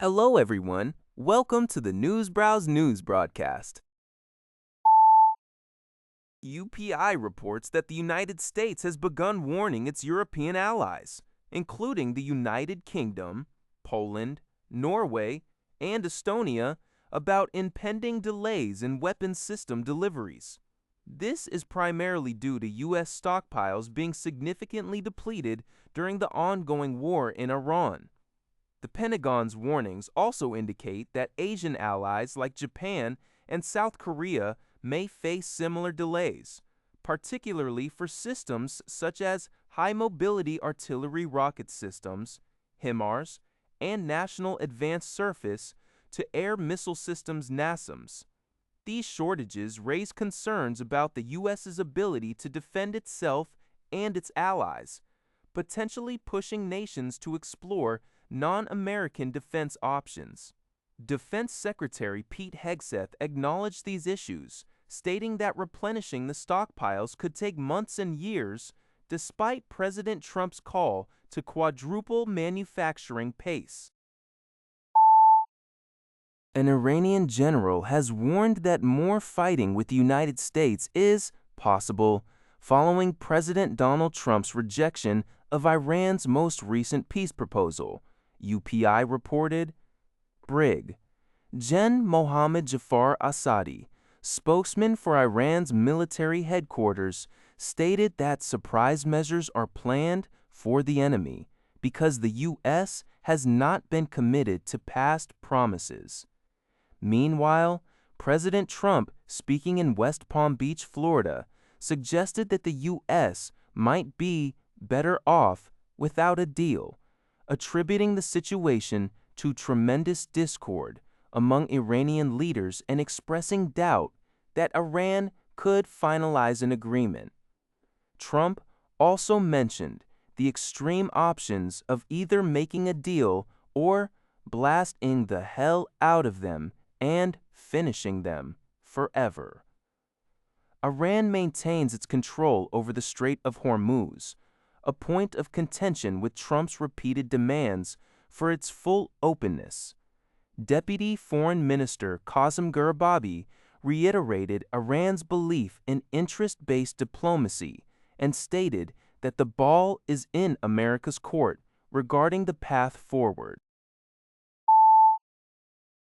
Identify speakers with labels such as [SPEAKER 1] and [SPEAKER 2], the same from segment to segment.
[SPEAKER 1] Hello, everyone. Welcome to the Newsbrowse News broadcast. UPI reports that the United States has begun warning its European allies, including the United Kingdom, Poland, Norway, and Estonia, about impending delays in weapons system deliveries. This is primarily due to U.S. stockpiles being significantly depleted during the ongoing war in Iran. The Pentagon's warnings also indicate that Asian allies like Japan and South Korea may face similar delays, particularly for systems such as high-mobility artillery rocket systems, HIMARS, and National Advanced Surface-to-Air Missile Systems NASAMS. These shortages raise concerns about the U.S.'s ability to defend itself and its allies, potentially pushing nations to explore non-American defense options. Defense Secretary Pete Hegseth acknowledged these issues, stating that replenishing the stockpiles could take months and years, despite President Trump's call to quadruple manufacturing pace. An Iranian general has warned that more fighting with the United States is possible following President Donald Trump's rejection of Iran's most recent peace proposal, UPI reported. Brig. Gen. Mohammad Jafar Asadi, spokesman for Iran's military headquarters, stated that surprise measures are planned for the enemy because the U.S. has not been committed to past promises. Meanwhile, President Trump, speaking in West Palm Beach, Florida, suggested that the U.S. might be better off without a deal, attributing the situation to tremendous discord among Iranian leaders and expressing doubt that Iran could finalize an agreement. Trump also mentioned the extreme options of either making a deal or blasting the hell out of them and finishing them forever. Iran maintains its control over the Strait of Hormuz, a point of contention with Trump's repeated demands for its full openness. Deputy Foreign Minister Qasem Gharibabi reiterated Iran's belief in interest-based diplomacy and stated that the ball is in America's court regarding the path forward.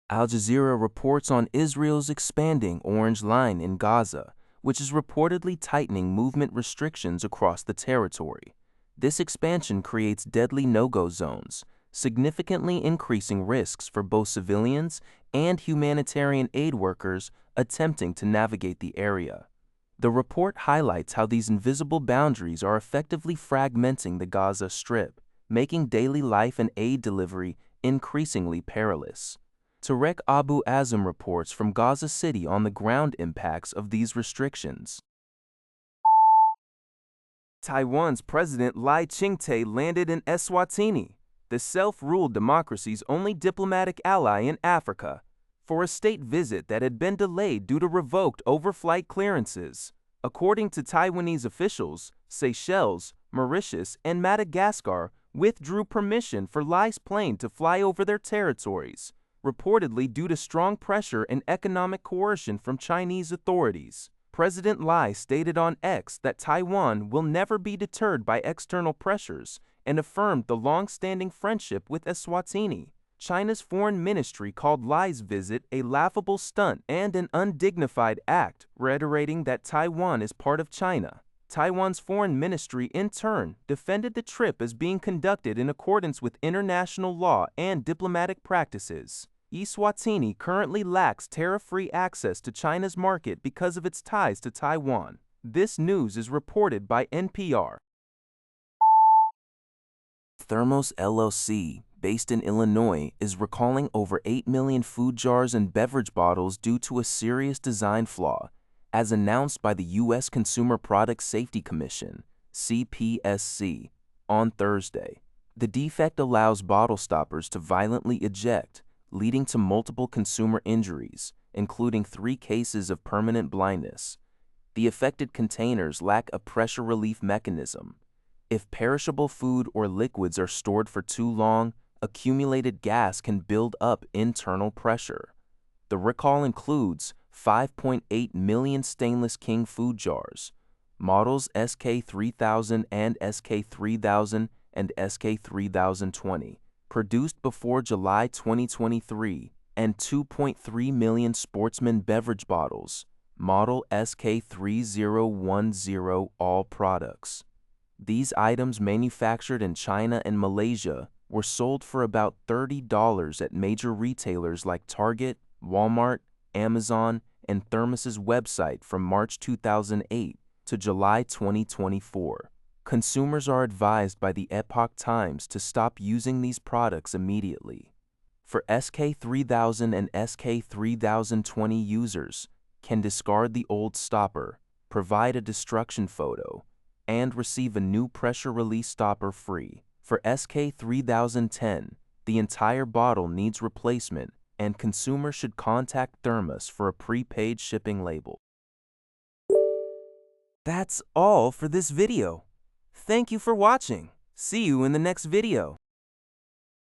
[SPEAKER 1] Al Jazeera reports on Israel's expanding Orange Line in Gaza, which is reportedly tightening movement restrictions across the territory. This expansion creates deadly no-go zones, significantly increasing risks for both civilians and humanitarian aid workers attempting to navigate the area. The report highlights how these invisible boundaries are effectively fragmenting the Gaza Strip, making daily life and aid delivery increasingly perilous. Tarek Abu Azam reports from Gaza City on the ground impacts of these restrictions. Taiwan's President Ching-te landed in Eswatini, the self-ruled democracy's only diplomatic ally in Africa, for a state visit that had been delayed due to revoked overflight clearances. According to Taiwanese officials, Seychelles, Mauritius, and Madagascar withdrew permission for Li's plane to fly over their territories, reportedly due to strong pressure and economic coercion from Chinese authorities. President Li stated on X that Taiwan will never be deterred by external pressures and affirmed the long-standing friendship with Eswatini. China's foreign ministry called Li's visit a laughable stunt and an undignified act, reiterating that Taiwan is part of China. Taiwan's foreign ministry, in turn, defended the trip as being conducted in accordance with international law and diplomatic practices. Eswatini currently lacks tariff-free access to China's market because of its ties to Taiwan. This news is reported by NPR. Thermos LLC, based in Illinois, is recalling over 8 million food jars and beverage bottles due to a serious design flaw, as announced by the U.S. Consumer Product Safety Commission, CPSC, on Thursday. The defect allows bottle stoppers to violently eject, leading to multiple consumer injuries, including 3 cases of permanent blindness. The affected containers lack a pressure relief mechanism. If perishable food or liquids are stored for too long, accumulated gas can build up internal pressure. The recall includes 5.8 million stainless King food jars, models SK3000 and SK3000 and SK3020, produced before July 2023, and 2.3 million Sportsman beverage bottles, model SK3010, all products. These items manufactured in China and Malaysia were sold for about $30 at major retailers like Target, Walmart, Amazon, and Thermos's website from March 2008 to July 2024. Consumers are advised by the Epoch Times to stop using these products immediately. For SK3000 and SK3020, users can discard the old stopper, provide a destruction photo, and receive a new pressure release stopper free. For SK3010, the entire bottle needs replacement, and consumers should contact Thermos for a prepaid shipping label. That's all for this video. Thank you for watching. See you in the next video.